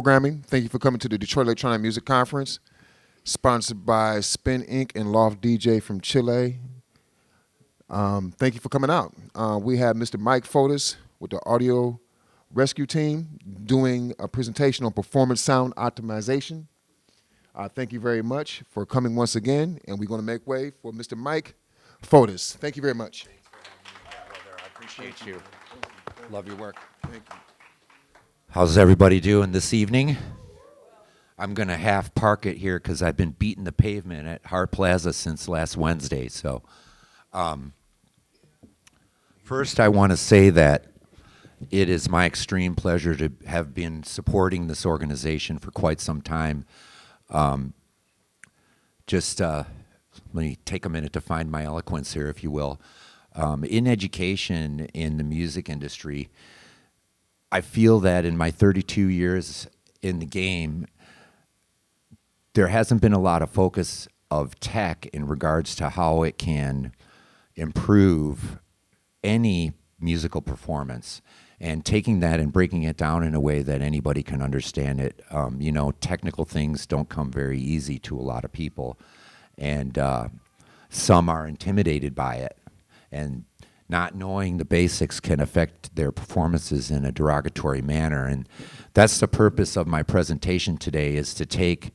programming. Thank you for coming to the Detroit Electronic Music Conference, sponsored by Spin Inc. and Loft DJ from Chile. Thank you for coming out. We have Mr. Mike Fotias with the audio rescue team doing a presentation on performance sound optimization. Thank you very much for coming once again, and we're going to make way for Mr. Mike Fotias. Thank you very much. Thanks for having me, brother. I appreciate you. Love your work. Thank you. How's everybody doing this evening? I'm going to half park it here because I've been beating the pavement at Hart Plaza since last Wednesday. So first I want to say that it is my extreme pleasure to have been supporting this organization for quite some time. Let me take a minute to find my eloquence here, if you will. In education, in the music industry, I feel that in my 32 years in the game, there hasn't been a lot of focus of tech in regards to how it can improve any musical performance, and taking that and breaking it down in a way that anybody can understand it. Technical things don't come very easy to a lot of people, and some are intimidated by it, and not knowing the basics can affect their performances in a derogatory manner. And that's the purpose of my presentation today, is to take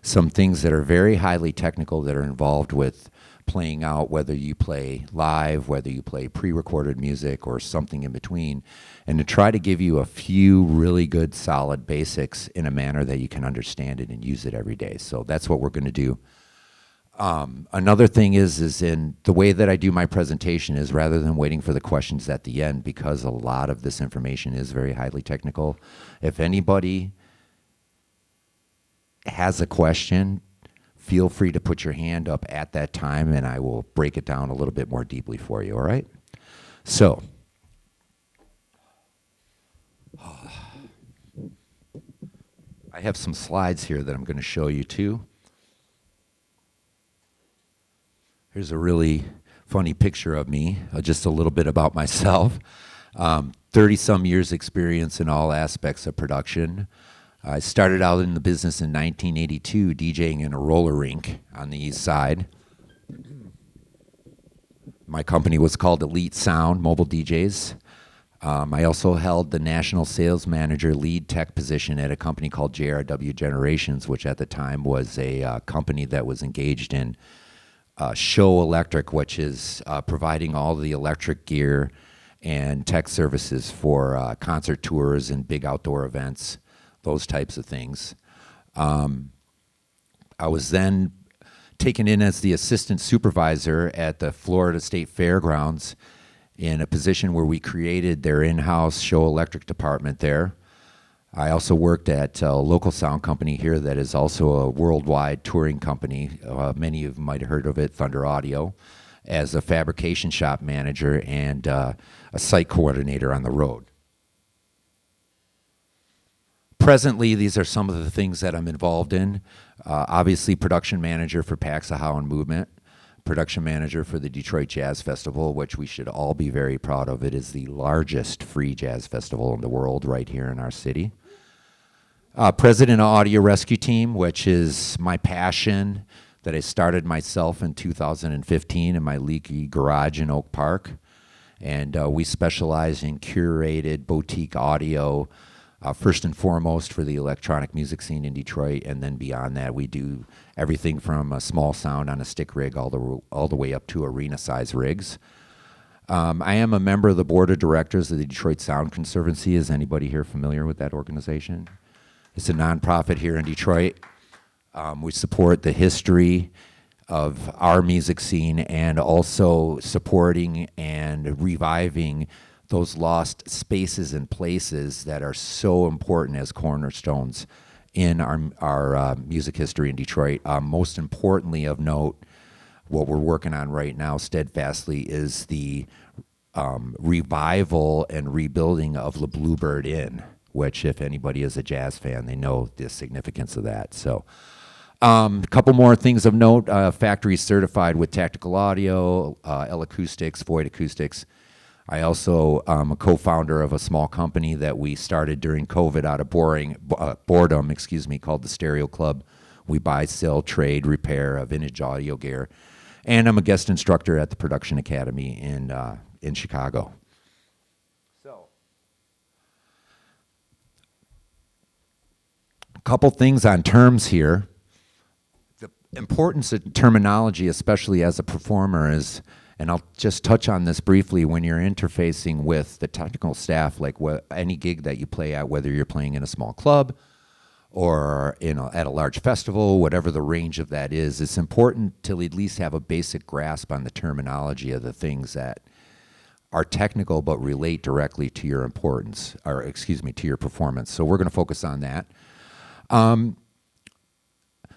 some things that are very highly technical that are involved with playing out, whether you play live, whether you play pre-recorded music or something in between, and to try to give you a few really good solid basics in a manner that you can understand it and use it every day. So that's what we're going to do. Another thing is in the way that I do my presentation is, rather than waiting for the questions at the end, because a lot of this information is very highly technical, if anybody has a question, feel free to put your hand up at that time and I will break it down a little bit more deeply for you, all right? So, I have some slides here that I'm going to show you too. Here's a really funny picture of me, just a little bit about myself. 30-some years experience in all aspects of production. I started out in the business in 1982, DJing in a roller rink on the east side. My company was called Elite Sound Mobile DJs. I also held the national sales manager lead tech position at a company called JRW Generations, which at the time was a company that was engaged in Show Electric, which is providing all the electric gear and tech services for concert tours and big outdoor events, those types of things. I was then taken in as the assistant supervisor at the Florida State Fairgrounds in a position where we created their in-house Show Electric department there. I also worked at a local sound company here that is also a worldwide touring company. Many of you might have heard of it, Thunder Audio, as a fabrication shop manager and a site coordinator on the road. Presently, these are some of the things that I'm involved in. Obviously, production manager for Paxa How and Movement, production manager for the Detroit Jazz Festival, which we should all be very proud of. It is the largest free jazz festival in the world right here in our city. President of Audio Rescue Team, which is my passion that I started myself in 2015 in my leaky garage in Oak Park. And we specialize in curated boutique audio, first and foremost for the electronic music scene in Detroit, and then beyond that we do everything from a small sound on a stick rig all the way up to arena-size rigs. I am a member of the board of directors of the Detroit Sound Conservancy. Is anybody here familiar with that organization? It's a nonprofit here in Detroit. We support the history of our music scene and also supporting and reviving those lost spaces and places that are so important as cornerstones in our music history in Detroit. Most importantly of note, what we're working on right now steadfastly is the revival and rebuilding of the Bluebird Inn, which if anybody is a jazz fan, they know the significance of that. So a couple more things of note. Factory certified with Tactical Audio, L Acoustics, Void Acoustics. I also am a co-founder of a small company that we started during COVID out of boredom, called the Stereo Club. We buy, sell, trade, repair vintage audio gear. And I'm a guest instructor at the Production Academy in Chicago. So, a couple things on terms here. The importance of terminology, especially as a performer, is, and I'll just touch on this briefly, when you're interfacing with the technical staff, like any gig that you play at, whether you're playing in a small club or at a large festival, whatever the range of that is, it's important to at least have a basic grasp on the terminology of the things that are technical but relate directly to your to your performance. So we're going to focus on that.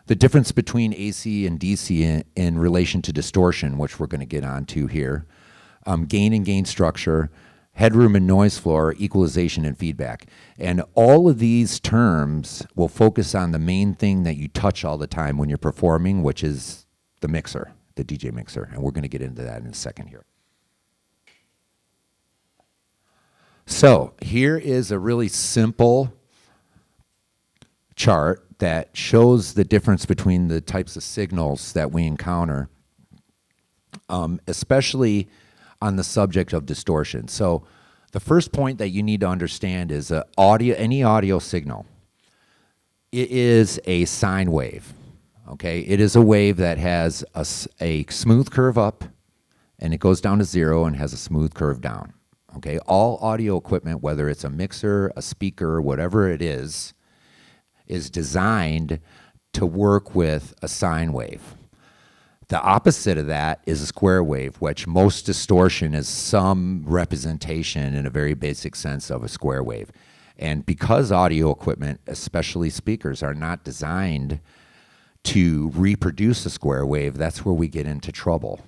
The difference between AC and DC in relation to distortion, which we're going to get onto here, gain and gain structure, headroom and noise floor, equalization and feedback. And all of these terms will focus on the main thing that you touch all the time when you're performing, which is the mixer, the DJ mixer. And we're going to get into that in a second here. So here is a really simple chart that shows the difference between the types of signals that we encounter, especially on the subject of distortion. So the first point that you need to understand is any audio signal. It is a sine wave, okay? It is a wave that has a smooth curve up, and it goes down to 0 and has a smooth curve down, okay? All audio equipment, whether it's a mixer, a speaker, whatever it is designed to work with a sine wave. The opposite of that is a square wave, which most distortion is some representation in a very basic sense of a square wave. And because audio equipment, especially speakers, are not designed to reproduce a square wave, that's where we get into trouble.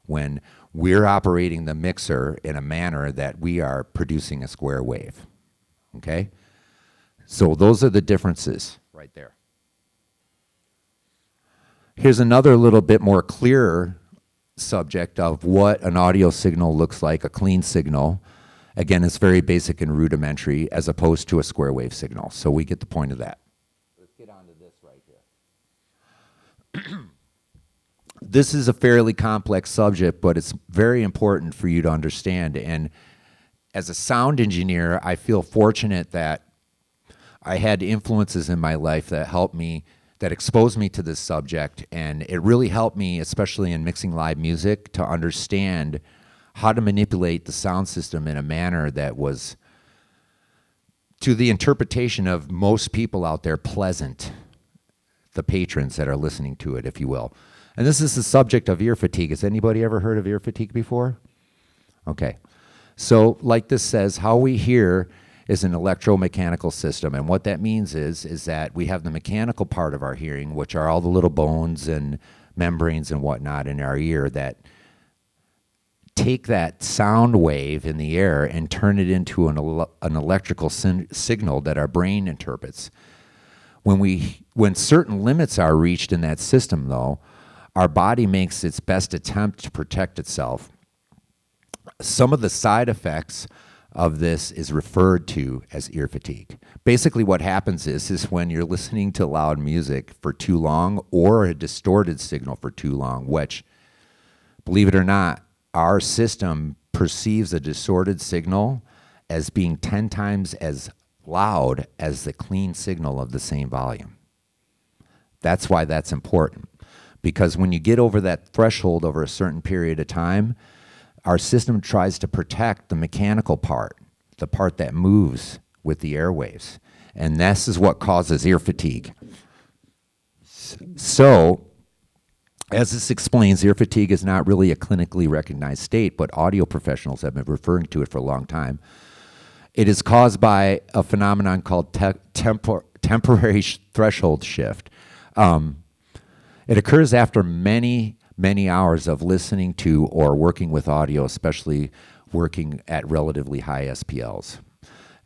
When we're operating the mixer in a manner that we are producing a square wave, okay? So those are the differences right there. Here's another little bit more clearer subject of what an audio signal looks like, a clean signal. Again, it's very basic and rudimentary as opposed to a square wave signal. So we get the point of that. Let's get on to this right here. This is a fairly complex subject, but it's very important for you to understand. And as a sound engineer, I feel fortunate that I had influences in my life that helped me, that exposed me to this subject, and it really helped me, especially in mixing live music, to understand how to manipulate the sound system in a manner that was, to the interpretation of most people out there, pleasant, the patrons that are listening to it, if you will. And this is the subject of ear fatigue. Has anybody ever heard of ear fatigue before? Okay. So like this says, how we hear is an electromechanical system. And what that means is that we have the mechanical part of our hearing, which are all the little bones and membranes and whatnot in our ear that take that sound wave in the air and turn it into an electrical signal that our brain interprets. When certain limits are reached in that system, though, our body makes its best attempt to protect itself. Some of the side effects of this is referred to as ear fatigue. Basically what happens is when you're listening to loud music for too long or a distorted signal for too long, which, believe it or not, our system perceives a distorted signal as being 10 times as loud as the clean signal of the same volume. That's why that's important. Because when you get over that threshold over a certain period of time, our system tries to protect the mechanical part, the part that moves with the airwaves. And this is what causes ear fatigue. So, as this explains, ear fatigue is not really a clinically recognized state, but audio professionals have been referring to it for a long time. It is caused by a phenomenon called temporary threshold shift. It occurs after many hours of listening to or working with audio, especially working at relatively high SPLs.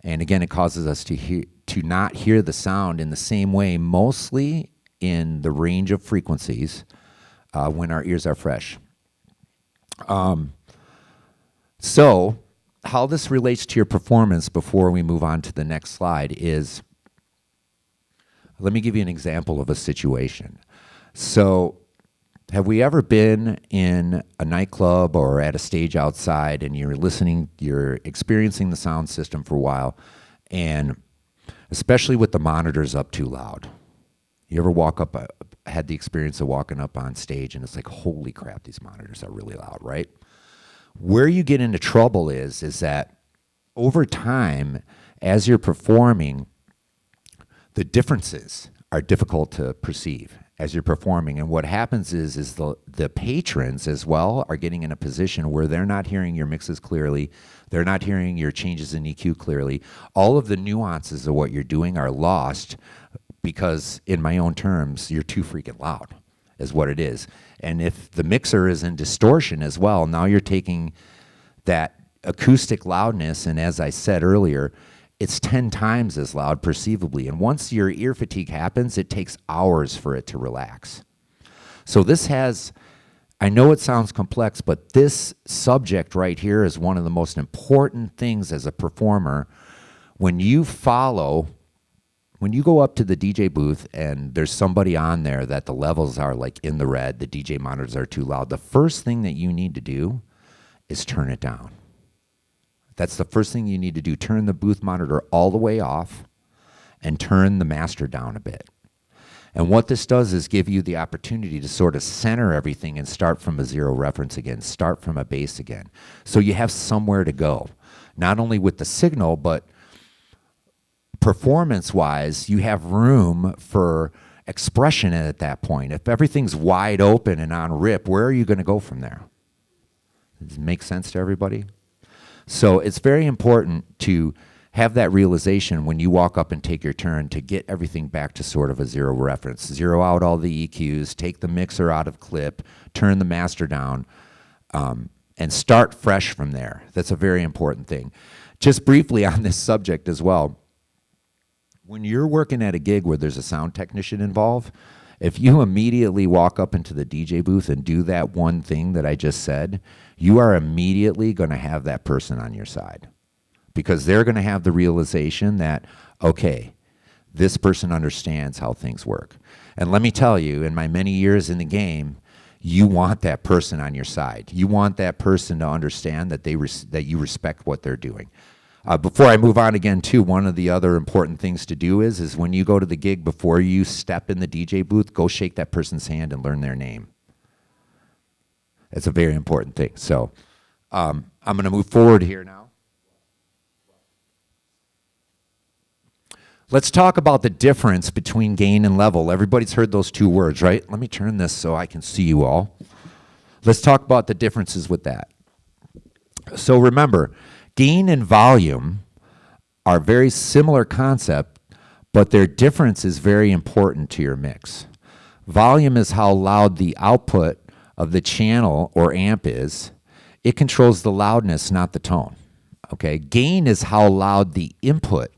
And again, it causes us to not hear the sound in the same way, mostly in the range of frequencies when our ears are fresh. So how this relates to your performance before we move on to the next slide is, let me give you an example of a situation. So, have we ever been in a nightclub or at a stage outside and you're experiencing the sound system for a while, and especially with the monitors up too loud? You ever had the experience of walking up on stage and it's like, holy crap, these monitors are really loud, right? Where you get into trouble is that over time, as you're performing, the differences are difficult to perceive as you're performing. And what happens is the patrons as well are getting in a position where they're not hearing your mixes clearly. They're not hearing your changes in EQ clearly. All of the nuances of what you're doing are lost because, in my own terms, you're too freaking loud is what it is. And if the mixer is in distortion as well, now you're taking that acoustic loudness, and as I said earlier, it's 10 times as loud perceivably. And once your ear fatigue happens, it takes hours for it to relax. So I know it sounds complex, but this subject right here is one of the most important things as a performer. When you go up to the DJ booth and there's somebody on there that the levels are like in the red, the DJ monitors are too loud, the first thing that you need to do is turn it down. That's the first thing you need to do. Turn the booth monitor all the way off and turn the master down a bit. And what this does is give you the opportunity to sort of center everything and start from a zero reference again, start from a base again. So you have somewhere to go, not only with the signal, but performance-wise, you have room for expression at that point. If everything's wide open and on rip, where are you going to go from there? Does it make sense to everybody? So it's very important to have that realization when you walk up and take your turn to get everything back to sort of a zero reference. Zero out all the EQs, take the mixer out of clip, turn the master down, and start fresh from there. That's a very important thing. Just briefly on this subject as well, when you're working at a gig where there's a sound technician involved, if you immediately walk up into the DJ booth and do that one thing that I just said, you are immediately going to have that person on your side because they're going to have the realization that, okay, this person understands how things work. And let me tell you, in my many years in the game, you want that person on your side. You want that person to understand that that you respect what they're doing. Before I move on again, too, one of the other important things to do is when you go to the gig, before you step in the DJ booth, go shake that person's hand and learn their name. It's a very important thing. So I'm going to move forward here now. Let's talk about the difference between gain and level. Everybody's heard those two words, right? Let me turn this so I can see you all. Let's talk about the differences with that. So remember, gain and volume are very similar concept, but their difference is very important to your mix. Volume is how loud the output of the channel or amp is. It controls the loudness, not the tone. Okay? Gain is how loud the input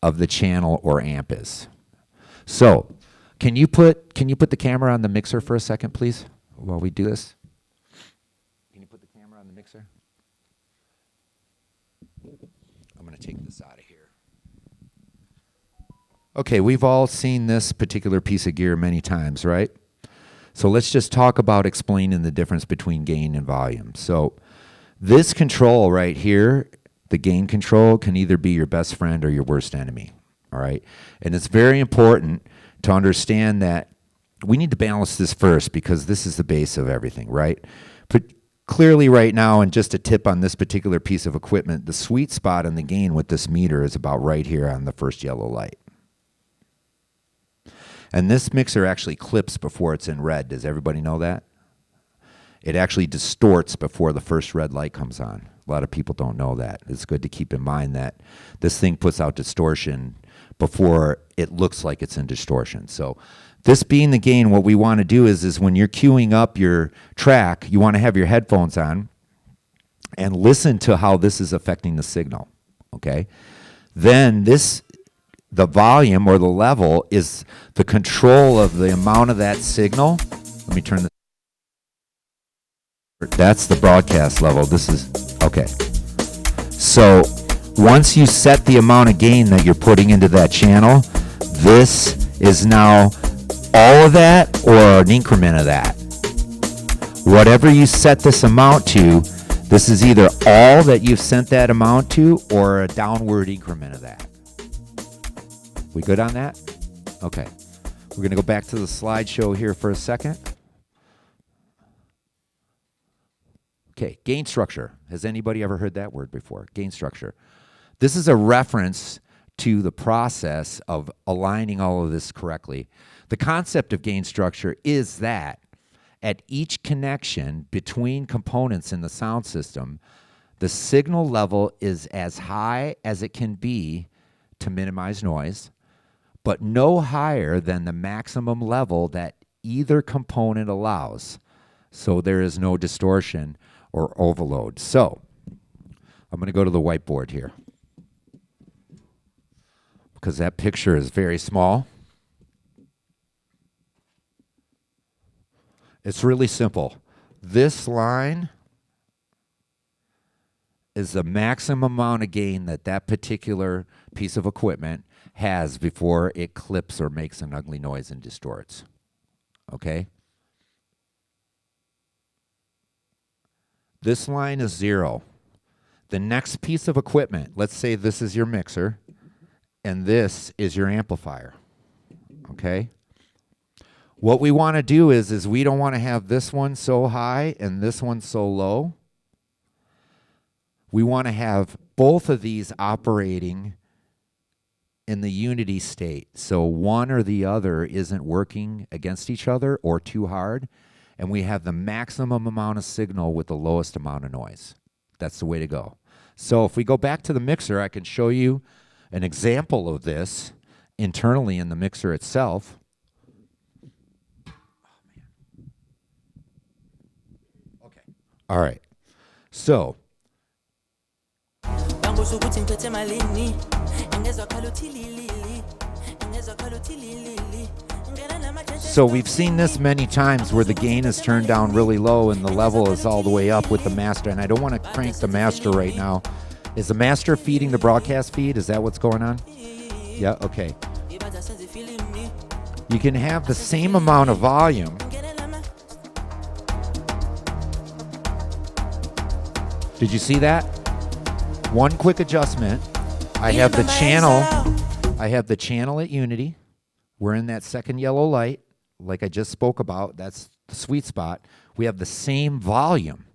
of the channel or amp is. So, can you put the camera on the mixer for a second, please, while we do this? Can you put the camera on the mixer? I'm going to take this out of here. Okay, we've all seen this particular piece of gear many times, right? So let's just talk about explaining the difference between gain and volume. So this control right here, the gain control, can either be your best friend or your worst enemy, all right? And it's very important to understand that we need to balance this first because this is the base of everything, right? But clearly right now, and just a tip on this particular piece of equipment, the sweet spot on the gain with this meter is about right here on the first yellow light. And this mixer actually clips before it's in red. Does everybody know that? It actually distorts before the first red light comes on. A lot of people don't know that. It's good to keep in mind that this thing puts out distortion before it looks like it's in distortion. So this being the gain, what we want to do is when you're queuing up your track, you want to have your headphones on and listen to how this is affecting the signal, okay? Then the volume or the level is the control of the amount of that signal. Let me turn this. That's the broadcast level. This is, okay. So once you set the amount of gain that you're putting into that channel, this is now all of that or an increment of that. Whatever you set this amount to, this is either all that you've sent that amount to or a downward increment of that. We good on that? Okay. We're going to go back to the slideshow here for a second. Okay, gain structure. Has anybody ever heard that word before? Gain structure. This is a reference to the process of aligning all of this correctly. The concept of gain structure is that at each connection between components in the sound system, the signal level is as high as it can be to minimize noise, but no higher than the maximum level that either component allows. So there is no distortion or overload. So I'm going to go to the whiteboard here because that picture is very small. It's really simple. This line is the maximum amount of gain that that particular piece of equipment has before it clips or makes an ugly noise and distorts. Okay? This line is 0. The next piece of equipment, let's say this is your mixer, and this is your amplifier. Okay? What we want to do is we don't want to have this one so high and this one so low. We want to have both of these operating in the unity state. So one or the other isn't working against each other or too hard. And we have the maximum amount of signal with the lowest amount of noise. That's the way to go. So if we go back to the mixer, I can show you an example of this internally in the mixer itself. Okay. All right. So we've seen this many times where the gain is turned down really low and the level is all the way up with the master. And I don't want to crank the master right now. Is the master feeding the broadcast feed? Is that what's going on? Yeah, okay. You can have the same amount of volume. Did you see that? One quick adjustment. I have the channel at unity. We're in that second yellow light, like I just spoke about. That's the sweet spot. We have the same volume,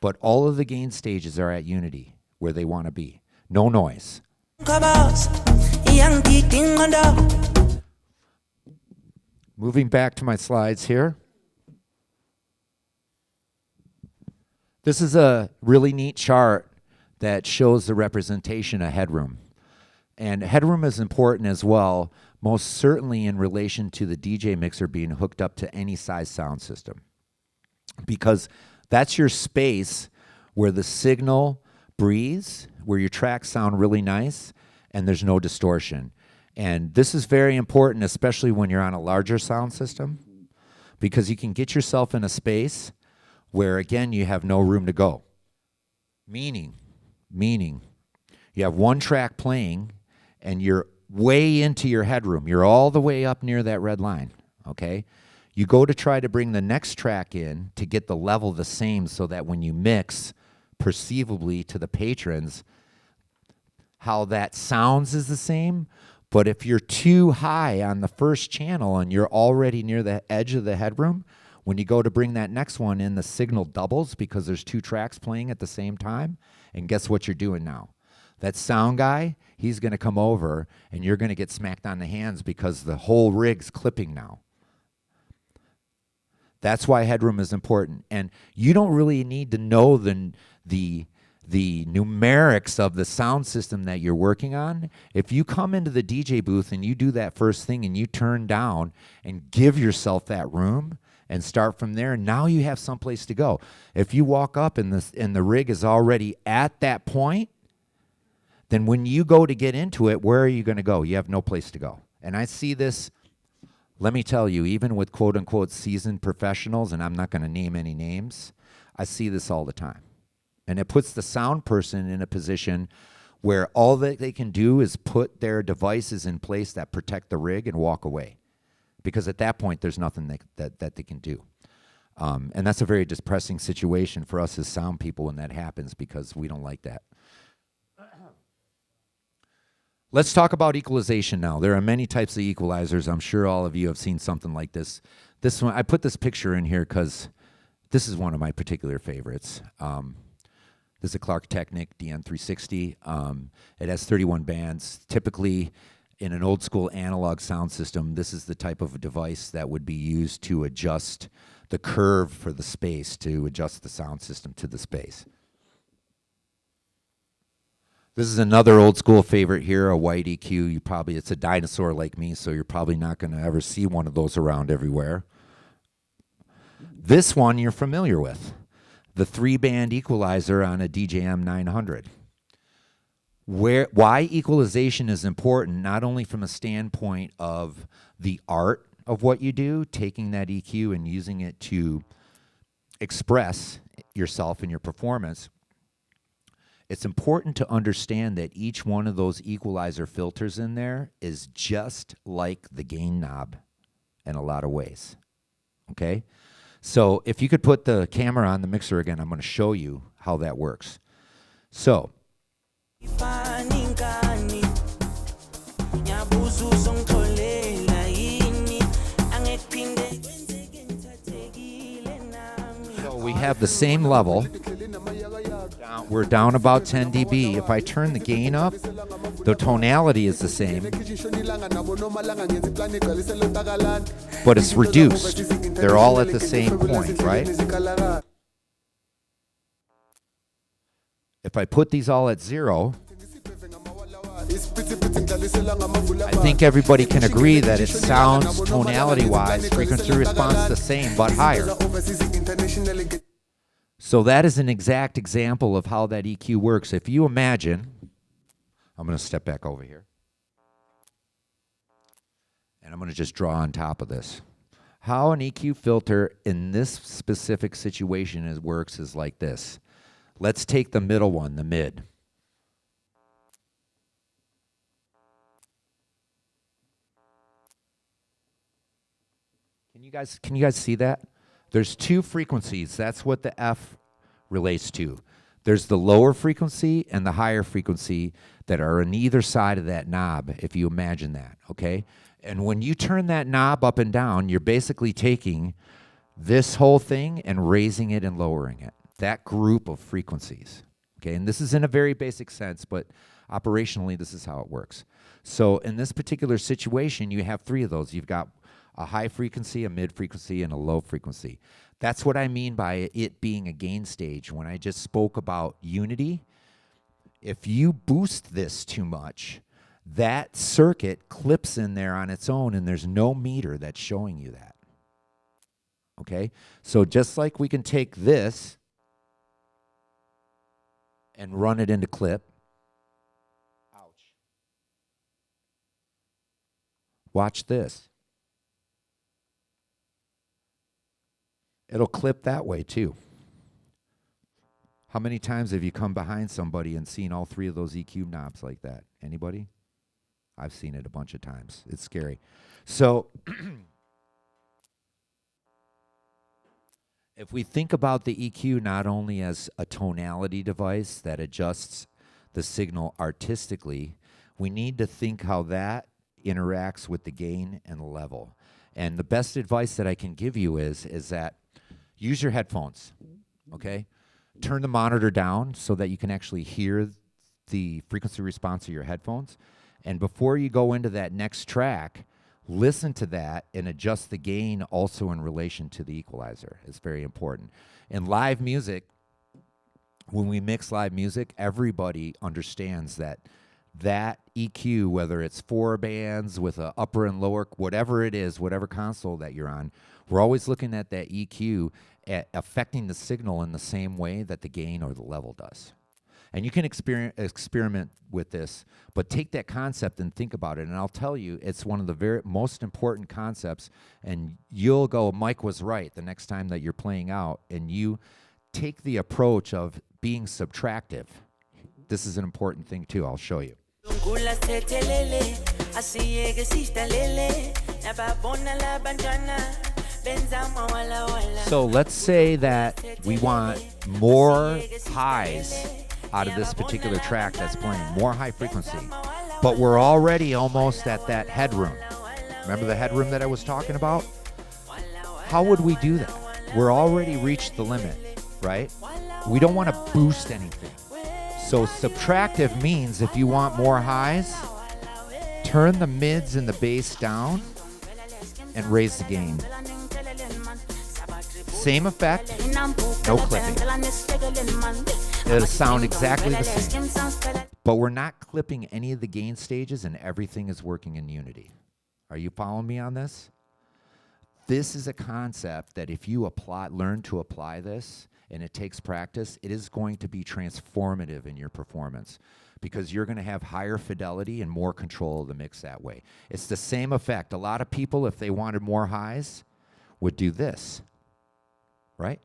but all of the gain stages are at unity, where they want to be. No noise. Moving back to my slides here. This is a really neat chart that shows the representation of headroom. And headroom is important as well, most certainly in relation to the DJ mixer being hooked up to any size sound system. Because that's your space where the signal breathes, where your tracks sound really nice, and there's no distortion. And this is very important, especially when you're on a larger sound system, because you can get yourself in a space where, again, you have no room to go. Meaning, you have one track playing, and you're way into your headroom. You're all the way up near that red line, okay? You go to try to bring the next track in to get the level the same so that when you mix perceivably to the patrons, how that sounds is the same. But if you're too high on the first channel and you're already near the edge of the headroom, when you go to bring that next one in, the signal doubles because there's two tracks playing at the same time. And guess what you're doing now? That sound guy, he's going to come over and you're going to get smacked on the hands because the whole rig's clipping now. That's why headroom is important. And you don't really need to know the numerics of the sound system that you're working on. If you come into the DJ booth and you do that first thing and you turn down and give yourself that room and start from there, now you have someplace to go. If you walk up and the rig is already at that point, then when you go to get into it, where are you going to go? You have no place to go. And I see this, let me tell you, even with quote-unquote seasoned professionals, and I'm not going to name any names, I see this all the time. And it puts the sound person in a position where all that they can do is put their devices in place that protect the rig and walk away. Because at that point, there's nothing that they can do. And that's a very depressing situation for us as sound people when that happens, because we don't like that. Let's talk about equalization now. There are many types of equalizers. I'm sure all of you have seen something like this. This one, I put this picture in here because this is one of my particular favorites. This is a Clark Technic DN360. It has 31 bands. Typically, in an old school analog sound system, this is the type of device that would be used to adjust the curve for the space, to adjust the sound system to the space. This is another old school favorite here, a white EQ. It's a dinosaur like me, so you're probably not going to ever see one of those around everywhere. This one you're familiar with, the 3-band equalizer on a DJM 900. Why equalization is important, not only from a standpoint of the art of what you do, taking that EQ and using it to express yourself and your performance. It's important to understand that each one of those equalizer filters in there is just like the gain knob in a lot of ways. Okay? So if you could put the camera on the mixer again, I'm going to show you how that works. So we have the same level. We're down about 10 dB. If I turn the gain up, the tonality is the same, but it's reduced. They're all at the same point, right? If I put these all at 0, I think everybody can agree that it sounds, tonality-wise, frequency response the same, but higher. So that is an exact example of how that EQ works. If you imagine, I'm going to step back over here, and I'm going to just draw on top of this. How an EQ filter in this specific situation works is like this. Let's take the middle one, the mid. Can you guys see that? There's 2 frequencies. That's what the F relates to. There's the lower frequency and the higher frequency that are on either side of that knob, if you imagine that, okay? And when you turn that knob up and down, you're basically taking this whole thing and raising it and lowering it, that group of frequencies, okay? And this is in a very basic sense, but operationally, this is how it works. So in this particular situation, you have 3 of those. You've got a high frequency, a mid frequency, and a low frequency. That's what I mean by it being a gain stage. When I just spoke about unity, if you boost this too much, that circuit clips in there on its own, and there's no meter that's showing you that. Okay? So just like we can take this and run it into clip. Ouch. Watch this. It'll clip that way too. How many times have you come behind somebody and seen all 3 of those EQ knobs like that? Anybody? I've seen it a bunch of times. It's scary. So if we think about the EQ not only as a tonality device that adjusts the signal artistically, we need to think how that interacts with the gain and level. And the best advice that I can give you is that use your headphones, okay? Turn the monitor down so that you can actually hear the frequency response of your headphones. And before you go into that next track, listen to that and adjust the gain also in relation to the equalizer. It's very important. In live music, when we mix live music, everybody understands that EQ, whether it's 4 bands with an upper and lower, whatever it is, whatever console that you're on, we're always looking at that EQ affecting the signal in the same way that the gain or the level does. And you can experiment with this, but take that concept and think about it. And I'll tell you, it's one of the very most important concepts. And you'll go, Mike was right, the next time that you're playing out, and you take the approach of being subtractive. This is an important thing too. I'll show you. So let's say that we want more highs out of this particular track that's playing, more high frequency, but we're already almost at that headroom. Remember the headroom that I was talking about? How would we do that? We're already reached the limit, right? We don't want to boost anything. So subtractive means if you want more highs, turn the mids and the bass down and raise the gain. Same effect, no clipping. It'll sound exactly the same. But we're not clipping any of the gain stages and everything is working in unity. Are you following me on this? This is a concept that if you learn to apply this, and it takes practice, it is going to be transformative in your performance because you're going to have higher fidelity and more control of the mix that way. It's the same effect. A lot of people, if they wanted more highs, would do this, right?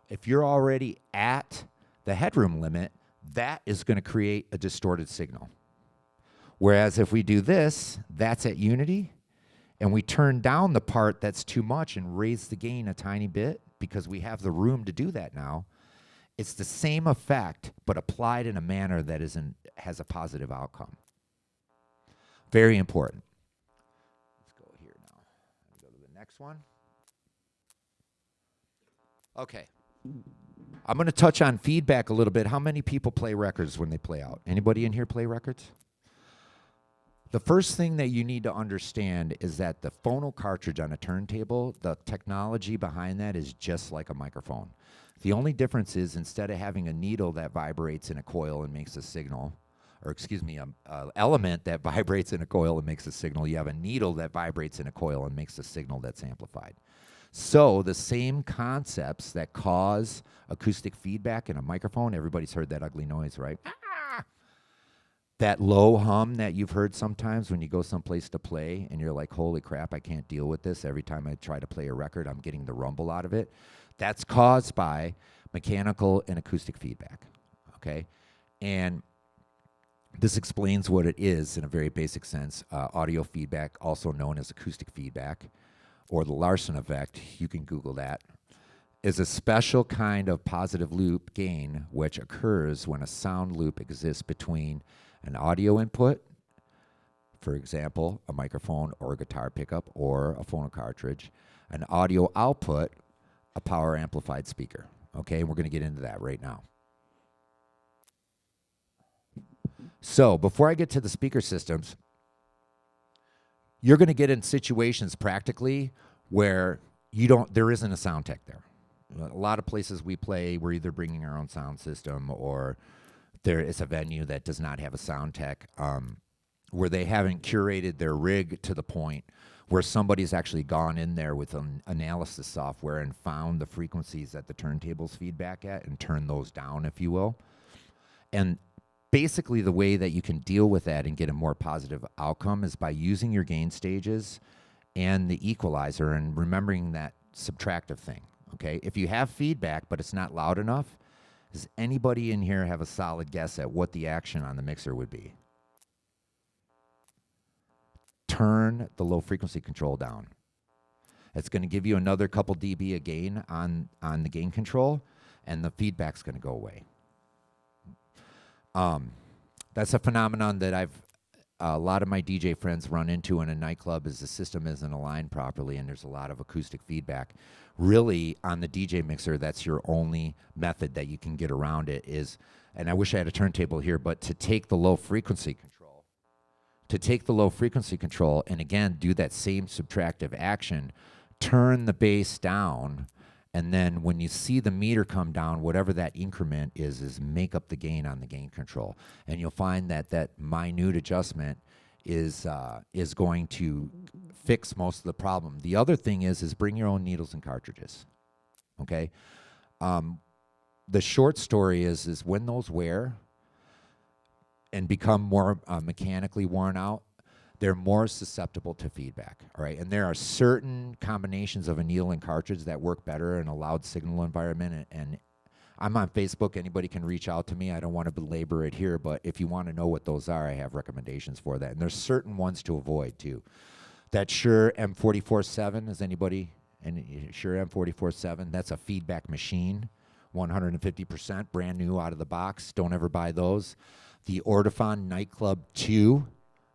If you're already at the headroom limit, that is going to create a distorted signal. Whereas if we do this, that's at unity, and we turn down the part that's too much and raise the gain a tiny bit because we have the room to do that now, it's the same effect, but applied in a manner that has a positive outcome. Very important. Let's go here now. Go to the next one. Okay. I'm going to touch on feedback a little bit. How many people play records when they play out? Anybody in here play records? The first thing that you need to understand is that the phono cartridge on a turntable, the technology behind that is just like a microphone. The only difference is instead of having a needle that vibrates in a coil and makes a signal, or excuse me, an element that vibrates in a coil and makes a signal, you have a needle that vibrates in a coil and makes a signal that's amplified. So the same concepts that cause acoustic feedback in a microphone, everybody's heard that ugly noise, right? That low hum that you've heard sometimes when you go someplace to play and you're like, holy crap, I can't deal with this. Every time I try to play a record, I'm getting the rumble out of it. That's caused by mechanical and acoustic feedback, okay? And this explains what it is in a very basic sense. Audio feedback, also known as acoustic feedback, or the Larsen effect, you can Google that, is a special kind of positive loop gain which occurs when a sound loop exists between an audio input, for example, a microphone or a guitar pickup or a phono cartridge, an audio output, a power amplified speaker. Okay, we're going to get into that right now. So before I get to the speaker systems, you're going to get in situations practically where there isn't a sound tech there. A lot of places we play, we're either bringing our own sound system or there is a venue that does not have a sound tech, where they haven't curated their rig to the point where somebody's actually gone in there with an analysis software and found the frequencies that the turntables feedback at and turned those down, if you will. And basically the way that you can deal with that and get a more positive outcome is by using your gain stages and the equalizer and remembering that subtractive thing, okay? If you have feedback but it's not loud enough, does anybody in here have a solid guess at what the action on the mixer would be? Turn the low frequency control down. It's going to give you another couple dB of gain on the gain control, and the feedback's going to go away. That's a phenomenon that a lot of my DJ friends run into in a nightclub is the system isn't aligned properly and there's a lot of acoustic feedback. Really, on the DJ mixer, that's your only method that you can get around it is, and I wish I had a turntable here, but to take the low frequency control, and again, do that same subtractive action, turn the bass down, and then when you see the meter come down, whatever that increment is make up the gain on the gain control. And you'll find that that minute adjustment is going to fix most of the problem. The other thing is bring your own needles and cartridges, okay? The short story is when those wear and become more mechanically worn out, they're more susceptible to feedback, all right? And there are certain combinations of a needle and cartridge that work better in a loud signal environment, and I'm on Facebook. Anybody can reach out to me. I don't want to belabor it here, but if you want to know what those are, I have recommendations for that. And there's certain ones to avoid too. That Shure M44-7, is anybody? And Shure M44-7, that's a feedback machine, 150%, brand new out of the box. Don't ever buy those. The Ortofon Nightclub 2,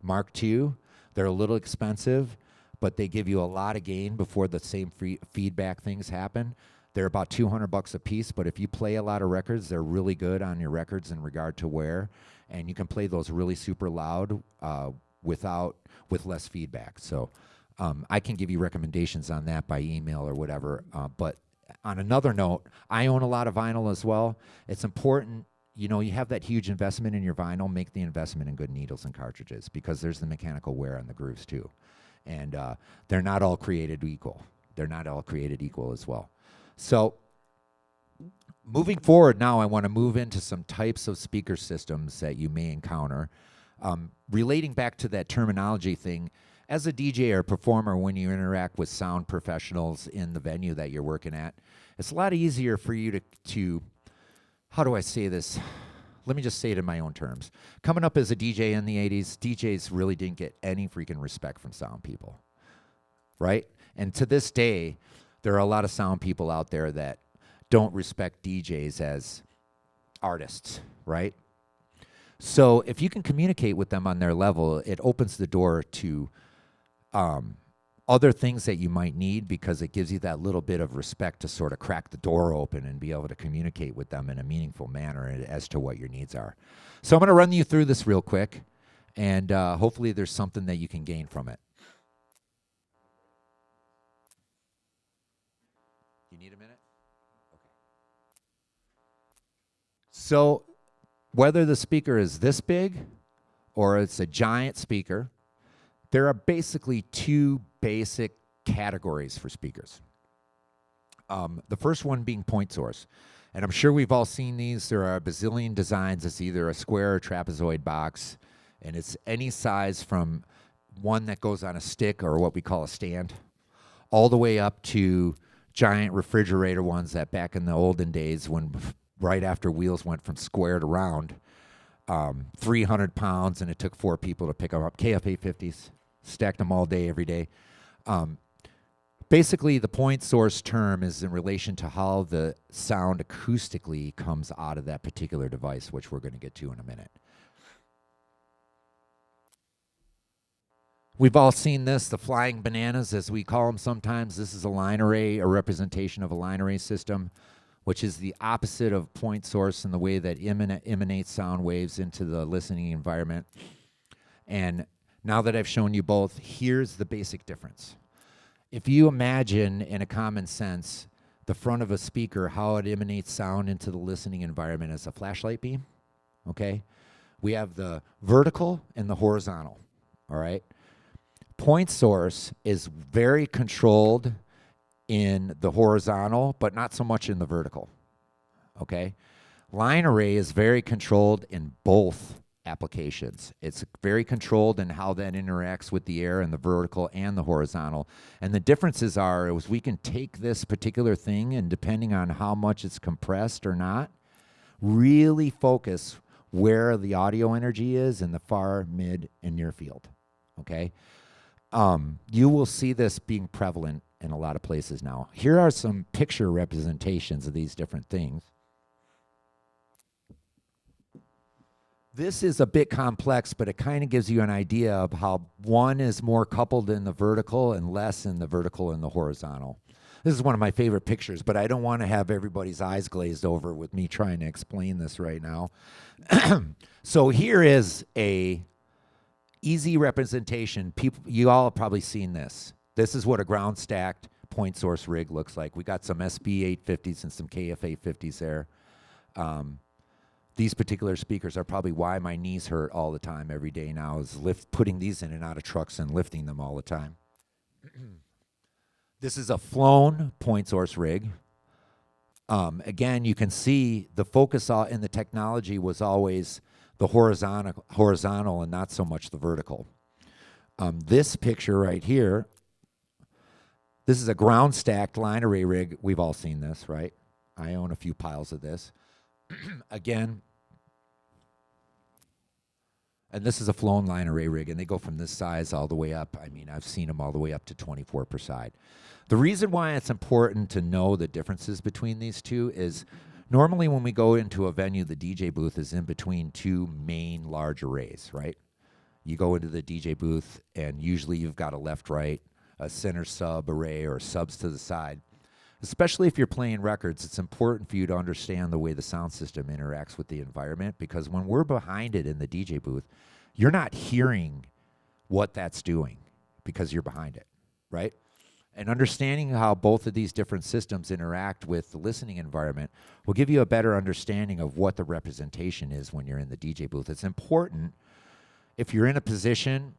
Mark II, they're a little expensive, but they give you a lot of gain before the same feedback things happen. They're about $200 a piece, but if you play a lot of records, they're really good on your records in regard to wear, and you can play those really super loud with less feedback. So I can give you recommendations on that by email or whatever. But on another note, I own a lot of vinyl as well. It's important, you have that huge investment in your vinyl, make the investment in good needles and cartridges, because there's the mechanical wear on the grooves too. And they're not all created equal. They're not all created equal as well. So moving forward now, I want to move into some types of speaker systems that you may encounter. Relating back to that terminology thing, as a DJ or performer, when you interact with sound professionals in the venue that you're working at, it's a lot easier for you to how do I say this? Let me just say it in my own terms. Coming up as a DJ in the 80s, DJs really didn't get any freaking respect from sound people, right? And to this day, there are a lot of sound people out there that don't respect DJs as artists, right? So if you can communicate with them on their level, it opens the door to other things that you might need, because it gives you that little bit of respect to sort of crack the door open and be able to communicate with them in a meaningful manner as to what your needs are. So I'm going to run you through this real quick, and hopefully there's something that you can gain from it. You need a minute? Okay. So whether the speaker is this big or it's a giant speaker, there are basically two basic categories for speakers. The first one being point source. And I'm sure we've all seen these. There are a bazillion designs. It's either a square or trapezoid box, and it's any size from one that goes on a stick or what we call a stand, all the way up to giant refrigerator ones that back in the olden days, when right after wheels went from square to round, 300 pounds, and it took 4 people to pick them up. KFA 50s, stacked them all day, every day. Basically, the point source term is in relation to how the sound acoustically comes out of that particular device, which we're going to get to in a minute. We've all seen this, the flying bananas, as we call them sometimes. This is a line array, a representation of a line array system, which is the opposite of point source in the way that emanates sound waves into the listening environment. And now that I've shown you both, here's the basic difference. If you imagine, in a common sense, the front of a speaker, how it emanates sound into the listening environment as a flashlight beam, okay? We have the vertical and the horizontal, all right? Point source is very controlled in the horizontal, but not so much in the vertical, okay? Line array is very controlled in both applications. It's very controlled in how that interacts with the air in the vertical and the horizontal. And the differences are we can take this particular thing, and depending on how much it's compressed or not, really focus where the audio energy is in the far, mid, and near field, okay? You will see this being prevalent in a lot of places now. Here are some picture representations of these different things. This is a bit complex, but it kind of gives you an idea of how one is more coupled in the vertical and less in the vertical and the horizontal. This is one of my favorite pictures, but I don't want to have everybody's eyes glazed over with me trying to explain this right now. So here is a easy representation. You all have probably seen this. This is what a ground stacked point source rig looks like. We got some SB 850s and some KFA 50s there. These particular speakers are probably why my knees hurt all the time every day now, is putting these in and out of trucks and lifting them all the time. This is a flown point source rig. Again, you can see the focus in the technology was always the horizontal and not so much the vertical. This picture right here, this is a ground stacked line array rig. We've all seen this, right? I own a few piles of this. Again, and this is a flown line array rig, and they go from this size all the way up. I mean, I've seen them all the way up to 24 per side. The reason why it's important to know the differences between these two is normally when we go into a venue, the DJ booth is in between two main large arrays, right? You go into the DJ booth, and usually you've got a left-right, a center sub array, or subs to the side. Especially if you're playing records, it's important for you to understand the way the sound system interacts with the environment, because when we're behind it in the DJ booth, you're not hearing what that's doing because you're behind it, right? And understanding how both of these different systems interact with the listening environment will give you a better understanding of what the representation is when you're in the DJ booth. It's important, if you're in a position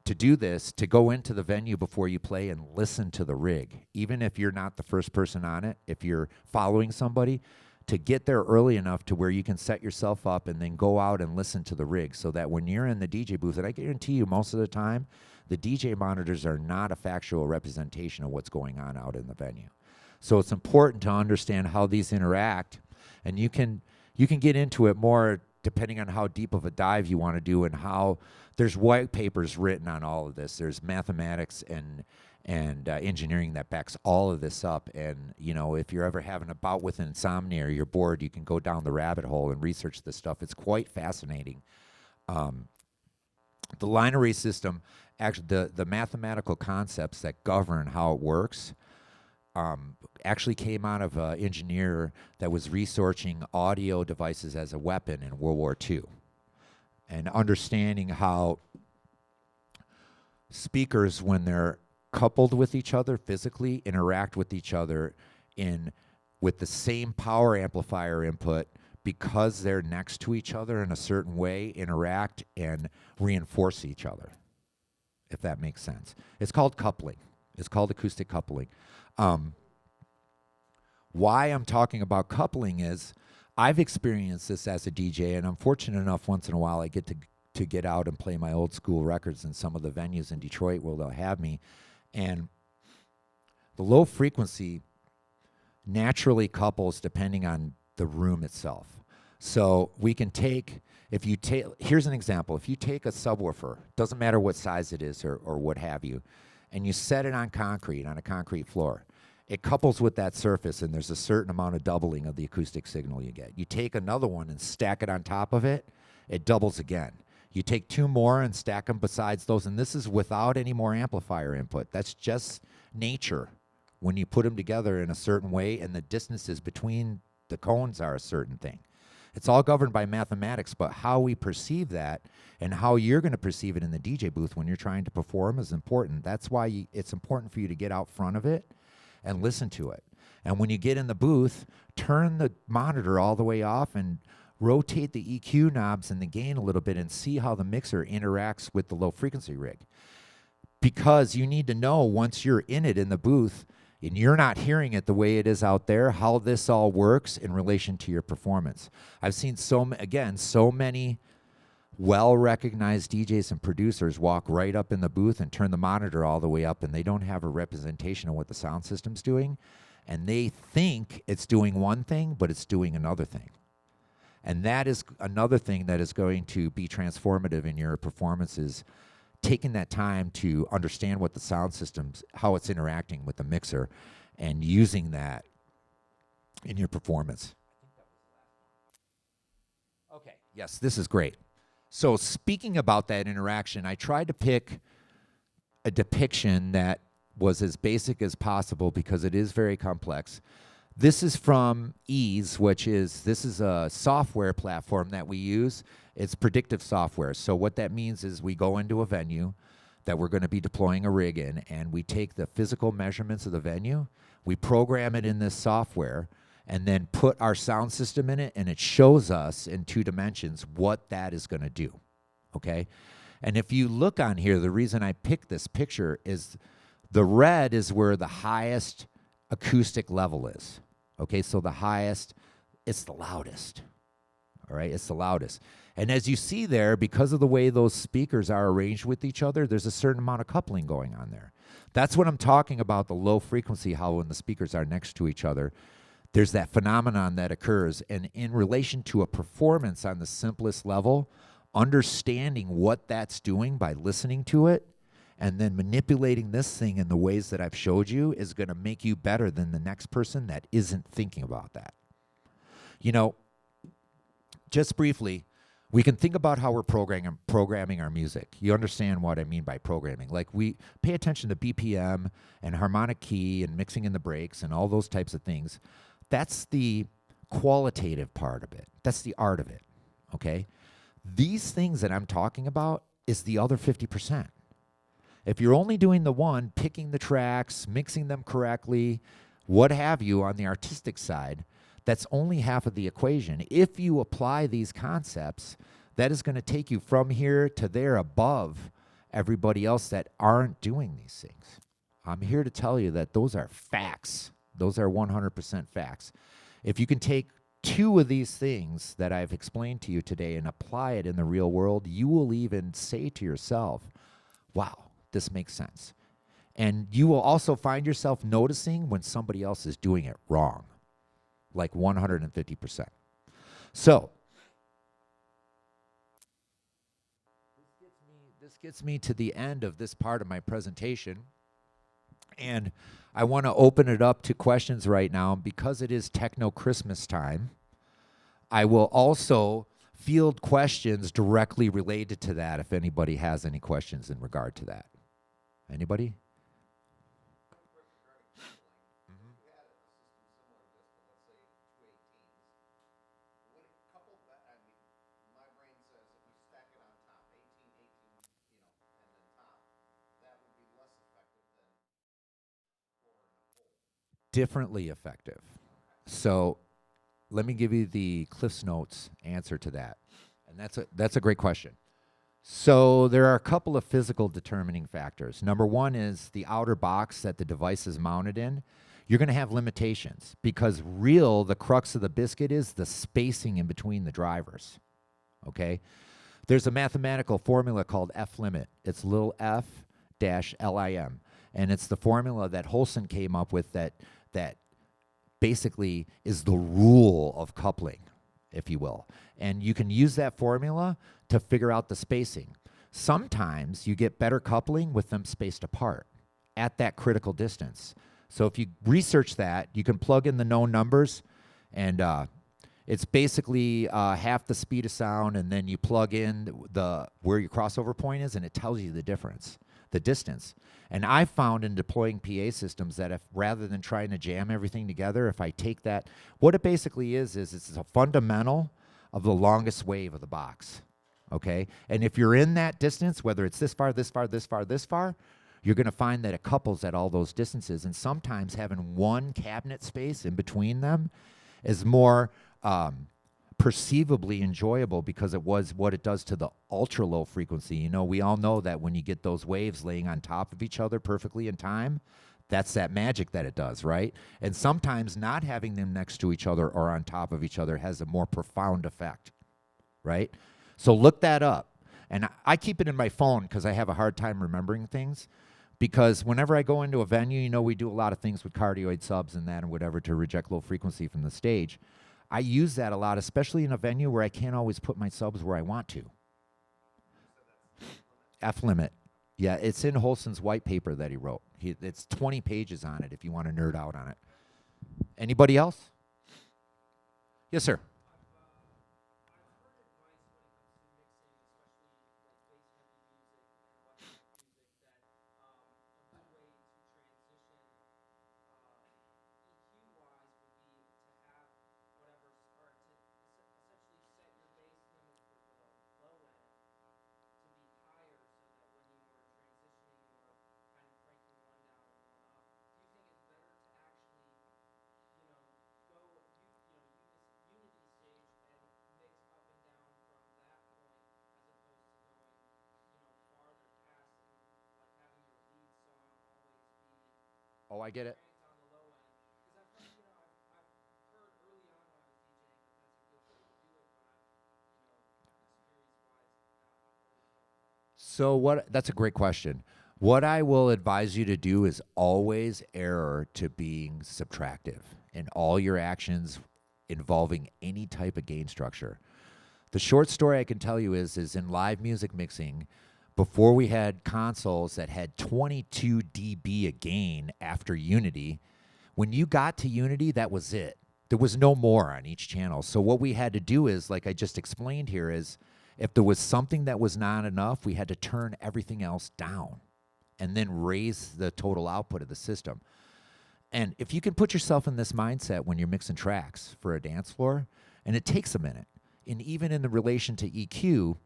to do this, to go into the venue before you play and listen to the rig, even if you're not the first person on it, if you're following somebody, to get there early enough to where you can set yourself up and then go out and listen to the rig, so that when you're in the DJ booth, and I guarantee you most of the time, the DJ monitors are not a factual representation of what's going on out in the venue. So it's important to understand how these interact, and you can get into it more depending on how deep of a dive you want to do, and how there's white papers written on all of this. There's mathematics and engineering that backs all of this up. And, you know, if you're ever having a bout with insomnia or you're bored, you can go down the rabbit hole and research this stuff. It's quite fascinating. The line array system, actually, the mathematical concepts that govern how it works, actually came out of an engineer that was researching audio devices as a weapon in World War II, and understanding how speakers, when they're coupled with each other physically, interact with each other with the same power amplifier input, because they're next to each other in a certain way, interact and reinforce each other, if that makes sense. It's called coupling. It's called acoustic coupling. Why I'm talking about coupling is I've experienced this as a DJ, and I'm fortunate enough once in a while I get to get out and play my old school records in some of the venues in Detroit where they'll have me. And the low frequency naturally couples depending on the room itself. So we can here's an example. If you take a subwoofer, doesn't matter what size it is or what have you, and you set it on a concrete floor, it couples with that surface, and there's a certain amount of doubling of the acoustic signal you get. You take another one and stack it on top of it, it doubles again. You take two more and stack them besides those, and this is without any more amplifier input. That's just nature when you put them together in a certain way, and the distances between the cones are a certain thing. It's all governed by mathematics, but how we perceive that and how you're going to perceive it in the DJ booth when you're trying to perform is important. That's why it's important for you to get out front of it and listen to it. And when you get in the booth, turn the monitor all the way off and rotate the EQ knobs and the gain a little bit and see how the mixer interacts with the low frequency rig. Because you need to know, once you're in it in the booth and you're not hearing it the way it is out there, how this all works in relation to your performance. I've seen so many well-recognized DJs and producers walk right up in the booth and turn the monitor all the way up, and they don't have a representation of what the sound system's doing, and they think it's doing one thing, but it's doing another thing. And that is another thing that is going to be transformative in your performances, taking that time to understand what the sound system's, how it's interacting with the mixer, and using that in your performance. Okay, yes, this is great. So speaking about that interaction, I tried to pick a depiction that was as basic as possible because it is very complex. This is from Ease, this is a software platform that we use. It's predictive software. So what that means is we go into a venue that we're going to be deploying a rig in, and we take the physical measurements of the venue, we program it in this software, and then put our sound system in it, and it shows us in 2 dimensions what that is going to do, okay? And if you look on here, the reason I picked this picture is the red is where the highest acoustic level is, okay? So the highest, it's the loudest, all right? It's the loudest. And as you see there, because of the way those speakers are arranged with each other, there's a certain amount of coupling going on there. That's what I'm talking about, the low frequency, how when the speakers are next to each other, there's that phenomenon that occurs. And in relation to a performance on the simplest level, understanding what that's doing by listening to it and then manipulating this thing in the ways that I've showed you is going to make you better than the next person that isn't thinking about that. You know, just briefly, we can think about how we're programming our music. You understand what I mean by programming. Like, we pay attention to BPM and harmonic key and mixing in the breaks and all those types of things. That's the qualitative part of it. That's the art of it, okay? These things that I'm talking about is the other 50%. If you're only doing the one, picking the tracks, mixing them correctly, what have you on the artistic side, that's only half of the equation. If you apply these concepts, that is going to take you from here to there above everybody else that aren't doing these things. I'm here to tell you that those are facts. Those are 100% facts. If you can take two of these things that I've explained to you today and apply it in the real world, you will even say to yourself, wow, this makes sense. And you will also find yourself noticing when somebody else is doing it wrong, like 150%. So, this gets me to the end of this part of my presentation. And I want to open it up to questions right now. Because it is Techno Christmas time, I will also field questions directly related to that if anybody has any questions in regard to that. Anybody? Differently effective. So let me give you the Cliff's Notes answer to that. And that's a great question. So there are a couple of physical determining factors. Number one is the outer box that the device is mounted in. You're going to have limitations because the crux of the biscuit is the spacing in between the drivers. Okay? There's a mathematical formula called F limit. It's little f dash LIM. And it's the formula that Holson came up with that basically is the rule of coupling, if you will. And you can use that formula to figure out the spacing. Sometimes you get better coupling with them spaced apart at that critical distance. So if you research that, you can plug in the known numbers, and it's basically half the speed of sound, and then you plug in where your crossover point is, and it tells you the difference, the distance. And I found in deploying PA systems that if rather than trying to jam everything together, if I take that, what it basically is it's a fundamental of the longest wave of the box, okay? And if you're in that distance, whether it's this far, this far, this far, this far, you're going to find that it couples at all those distances. And sometimes having one cabinet space in between them is more perceivably enjoyable because it was what it does to the ultra low frequency. You know, we all know that when you get those waves laying on top of each other perfectly in time, that's that magic that it does, right? And sometimes not having them next to each other or on top of each other has a more profound effect, right? So look that up. And I keep it in my phone because I have a hard time remembering things. Because whenever I go into a venue, you know, we do a lot of things with cardioid subs and that and whatever to reject low frequency from the stage. I use that a lot, especially in a venue where I can't always put my subs where I want to. F limit. Yeah, it's in Holson's white paper that he wrote. It's 20 pages on it if you want to nerd out on it. Anybody else? Yes, sir. Oh, I get it. So that's a great question. What I will advise you to do is always err to being subtractive in all your actions involving any type of gain structure. The short story I can tell you is in live music mixing, before we had consoles that had 22 dB a gain after Unity, when you got to Unity, that was it. There was no more on each channel. So what we had to do is, like I just explained here, is if there was something that was not enough, we had to turn everything else down and then raise the total output of the system. And if you can put yourself in this mindset when you're mixing tracks for a dance floor, and it takes a minute, and even in the relation to EQ,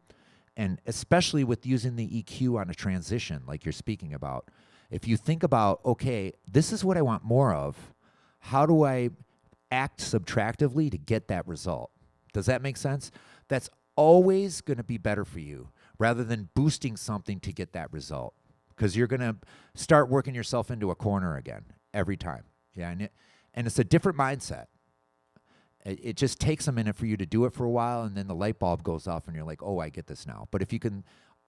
and especially with using the EQ on a transition like you're speaking about, if you think about, okay, this is what I want more of, how do I act subtractively to get that result? Does that make sense? That's always going to be better for you rather than boosting something to get that result, because you're going to start working yourself into a corner again every time. Yeah, and it's a different mindset. It just takes a minute for you to do it for a while, and then the light bulb goes off, and you're like, oh, I get this now. But if you can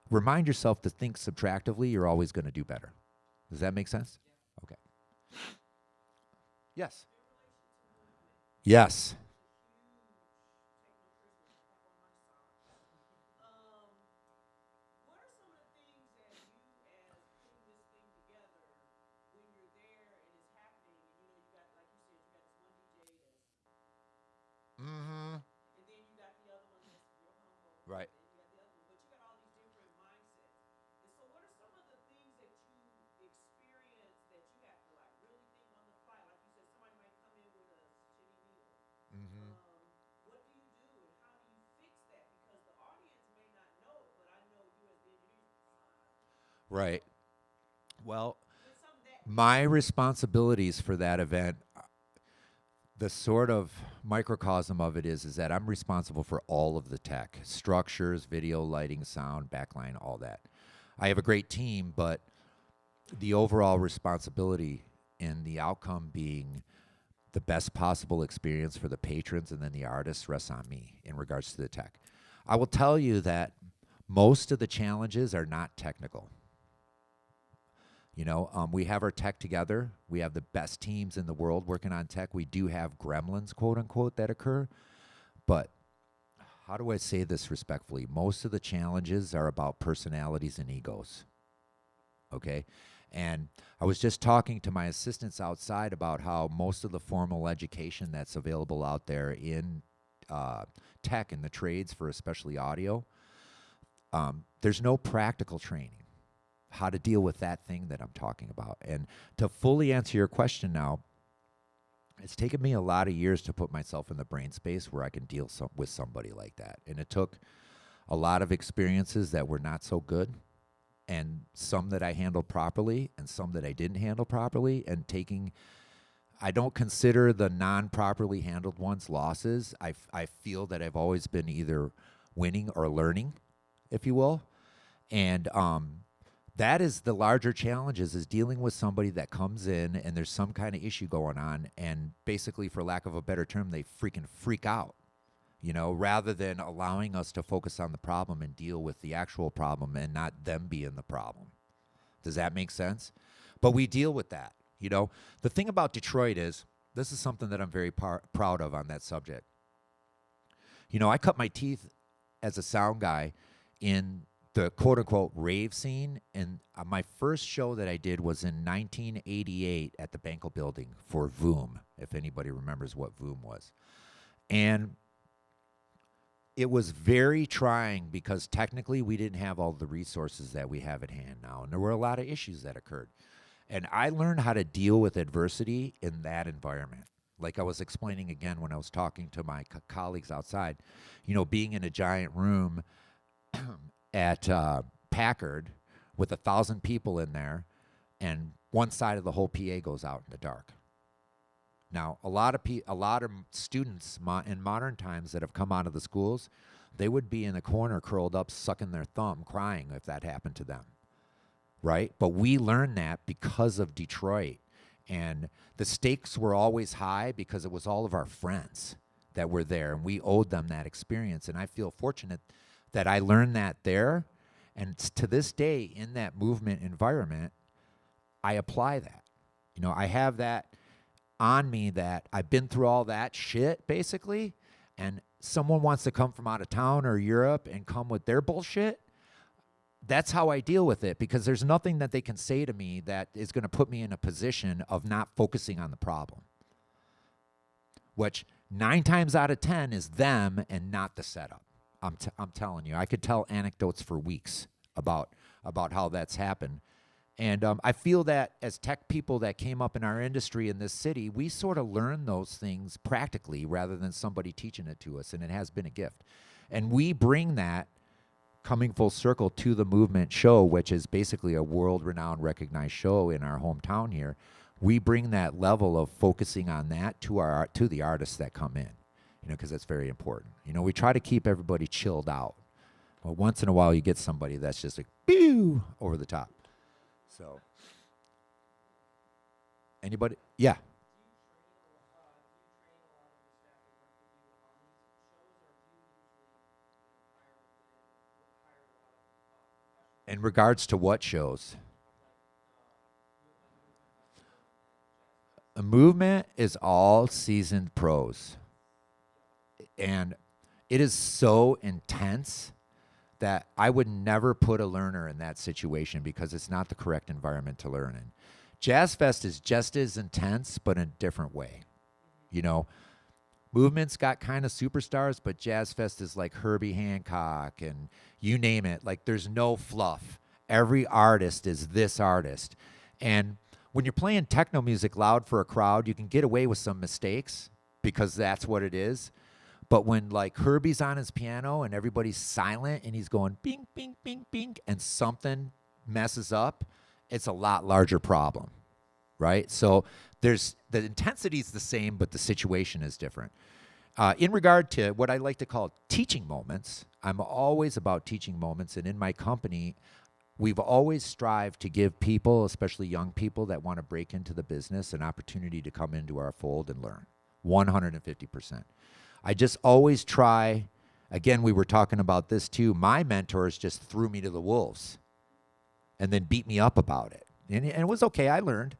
remind yourself to think subtractively, you're always going to do better. Does that make sense? Yeah. Okay. Yes. Yes. Mm-hmm. Right. Mm-hmm. Right. Well, my responsibilities for that event, the sort of microcosm of it is that I'm responsible for all of the tech, structures, video, lighting, sound, backline, all that. I have a great team, but the overall responsibility and the outcome being the best possible experience for the patrons and then the artists rests on me in regards to the tech. I will tell you that most of the challenges are not technical. We have our tech together. We have the best teams in the world working on tech. We do have gremlins, quote unquote, that occur. But how do I say this respectfully? Most of the challenges are about personalities and egos. Okay? And I was just talking to my assistants outside about how most of the formal education that's available out there in tech and the trades for especially audio, there's no practical training how to deal with that thing that I'm talking about. And to fully answer your question now, it's taken me a lot of years to put myself in the brain space where I can deal with somebody like that. And it took a lot of experiences that were not so good, and some that I handled properly and some that I didn't handle properly, and I don't consider the non-properly handled ones losses. I feel that I've always been either winning or learning, if you will. And that is the larger challenges, is dealing with somebody that comes in and there's some kind of issue going on, and basically, for lack of a better term, they freaking freak out, rather than allowing us to focus on the problem and deal with the actual problem and not them being the problem. Does that make sense? But we deal with that. The thing about Detroit is, this is something that I'm very proud of on that subject. I cut my teeth as a sound guy in the quote-unquote rave scene, and my first show that I did was in 1988 at the Banco Building for Voom, if anybody remembers what Voom was. And it was very trying because technically we didn't have all the resources that we have at hand now, and there were a lot of issues that occurred. And I learned how to deal with adversity in that environment. Like I was explaining again when I was talking to my colleagues outside, being in a giant room at Packard with 1,000 people in there, and one side of the whole PA goes out in the dark. Now, a lot of students in modern times that have come out of the schools, they would be in a corner curled up, sucking their thumb, crying if that happened to them, right? But we learned that because of Detroit, and the stakes were always high because it was all of our friends that were there, and we owed them that experience. And I feel fortunate that I learned that there, And to this day, in that movement environment, I apply that. I have that on me, that I've been through all that shit, basically, and someone wants to come from out of town or Europe and come with their bullshit. That's how I deal with it, because there's nothing that they can say to me that is going to put me in a position of not focusing on the problem, which 9 times out of 10 is them and not the setup. I'm telling you, I could tell anecdotes for weeks about how that's happened. And I feel that as tech people that came up in our industry in this city, we sort of learn those things practically rather than somebody teaching it to us, and it has been a gift. And we bring that, coming full circle, to the Movement show, which is basically a world-renowned, recognized show in our hometown here. We bring that level of focusing on that to the artists that come in, because that's very important. We try to keep everybody chilled out. But once in a while, you get somebody that's just like, pew, over the top. So, anybody? Yeah. In regards to what shows? A Movement is all seasoned pros. And it is so intense that I would never put a learner in that situation, because it's not the correct environment to learn in. Jazz Fest is just as intense, but in a different way. Movement's got kind of superstars, but Jazz Fest is like Herbie Hancock and you name it. Like, there's no fluff. Every artist is this artist. And when you're playing techno music loud for a crowd, you can get away with some mistakes because that's what it is. But when like Herbie's on his piano and everybody's silent and he's going bing, bing, bing, bing, and something messes up, it's a lot larger problem, right? So the intensity is the same, but the situation is different. In regard to what I like to call teaching moments, I'm always about teaching moments. And in my company, we've always strived to give people, especially young people that want to break into the business, an opportunity to come into our fold and learn 150%. I just always try, again, we were talking about this too. My mentors just threw me to the wolves and then beat me up about it. And it was okay. I learned.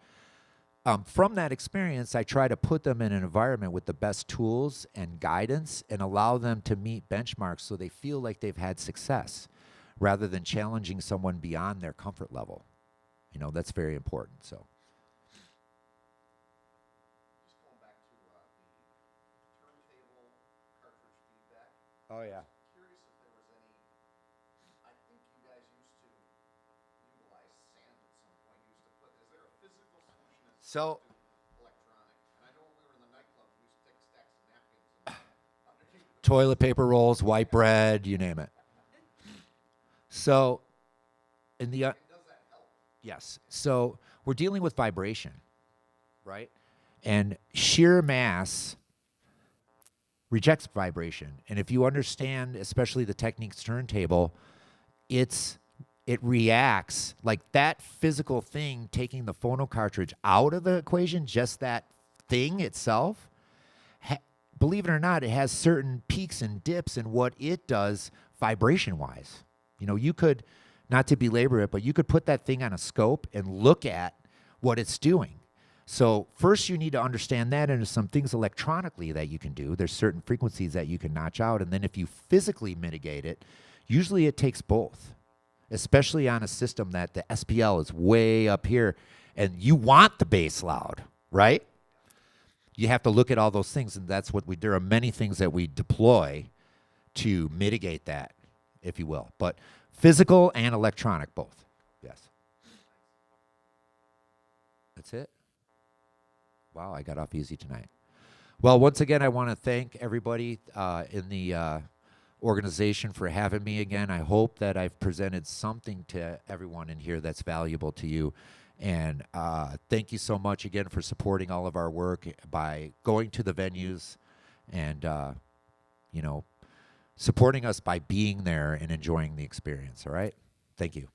From that experience, I try to put them in an environment with the best tools and guidance and allow them to meet benchmarks so they feel like they've had success rather than challenging someone beyond their comfort level. That's very important. So. Just going back to the turntable cartridge feedback. Oh, yeah. Curious if there was any. I think you guys used to utilize sand at some point. You used to put. Is there a physical solution that's electronic? And I know when we were in the nightclub, we used to take stacks of napkins and underneath the Toilet paper rolls, white bread, you name it. So, does that help? Yes. So we're dealing with vibration, right? And sheer mass rejects vibration. And if you understand, especially the Techniques turntable, it reacts like that physical thing, taking the phono cartridge out of the equation, just that thing itself, believe it or not, it has certain peaks and dips in what it does vibration-wise. You could, not to belabor it, but you could put that thing on a scope and look at what it's doing. So first you need to understand that, and there's some things electronically that you can do. There's certain frequencies that you can notch out, and then if you physically mitigate it, usually it takes both, especially on a system that the SPL is way up here, and you want the bass loud, right? You have to look at all those things, and that's what there are many things that we deploy to mitigate that, if you will. But physical and electronic, both. Yes. That's it. Wow, I got off easy tonight. Well, once again, I want to thank everybody in the organization for having me again. I hope that I've presented something to everyone in here that's valuable to you. And thank you so much again for supporting all of our work by going to the venues and, supporting us by being there and enjoying the experience. All right? Thank you.